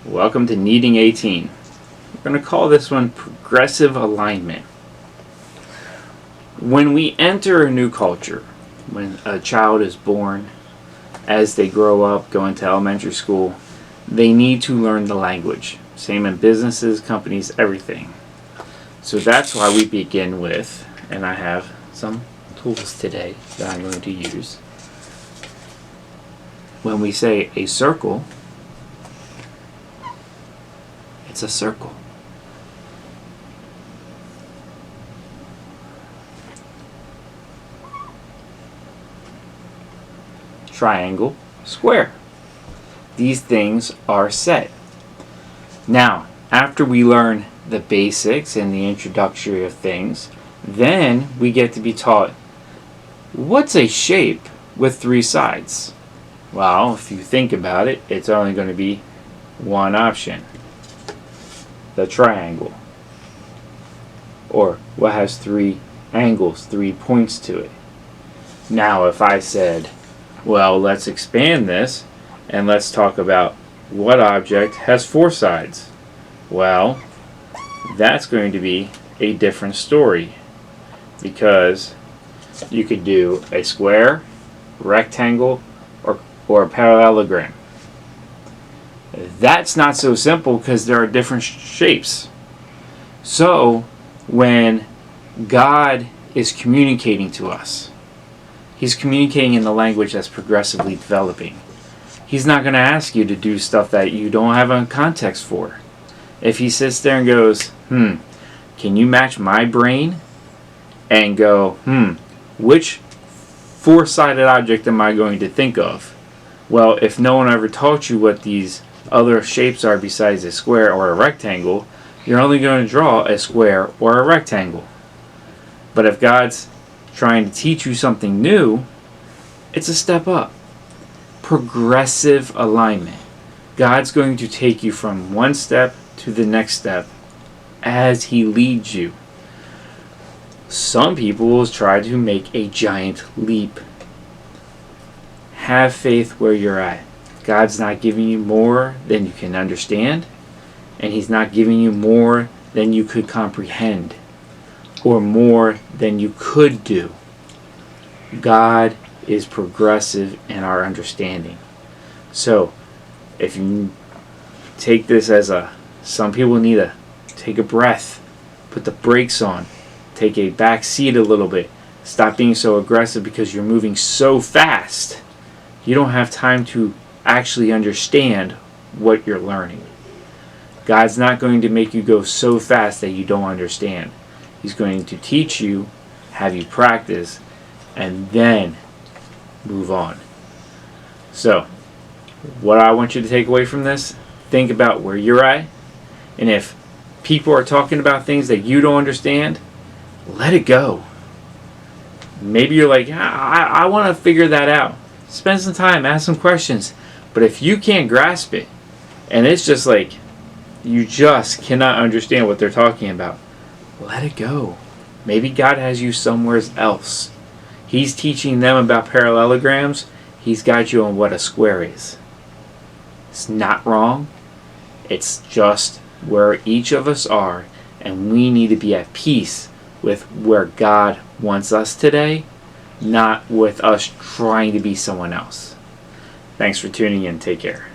Welcome to Kneading18. We're going to call this one progressive alignment. When we enter a new culture, when a child is born, as they grow up, go into elementary school, they need to learn the language. Same in businesses, companies, everything. So that's why we begin with, and I have some tools today that I'm going to use. When we say a circle, it's a circle. Triangle, square. These things are set. Now, after we learn the basics and the introductory of things, then we get to be taught, what's a shape with three sides? Well, if you think about it, it's only going to be one option. The triangle. Or what has three angles, 3 points to it. Now, if I said, well, let's expand this and let's talk about what object has 4 sides. Well, that's going to be a different story, because you could do a square, rectangle, or a parallelogram. That's not so simple because there are different shapes. So when God is communicating to us, He's communicating in the language that's progressively developing. He's not going to ask you to do stuff that you don't have a context for. If He sits there and goes, can you match my brain? And go, which 4-sided object am I going to think of? Well, if no one ever taught you what these other shapes are besides a square or a rectangle, you're only going to draw a square or a rectangle. But if God's trying to teach you something new, it's a step up. Progressive alignment. God's going to take you from one step to the next step as He leads you. Some people will try to make a giant leap. Have faith where you're at. God's not giving you more than you can understand, and He's not giving you more than you could comprehend, or more than you could do. God is progressive in our understanding. So, if you take this as some people need to take a breath, put the brakes on, take a back seat a little bit, stop being so aggressive because you're moving so fast. You don't have time to actually understand what you're learning. God's not going to make you go so fast that you don't understand. He's going to teach you, have you practice, and then move on. So, what I want you to take away from this, think about where you're at, and if people are talking about things that you don't understand, let it go. Maybe you're like, I want to figure that out. Spend some time, ask some questions. But if you can't grasp it, and it's just like you just cannot understand what they're talking about, let it go. Maybe God has you somewhere else. He's teaching them about parallelograms. He's got you on what a square is. It's not wrong. It's just where each of us are, and we need to be at peace with where God wants us today, not with us trying to be someone else. Thanks for tuning in. Take care.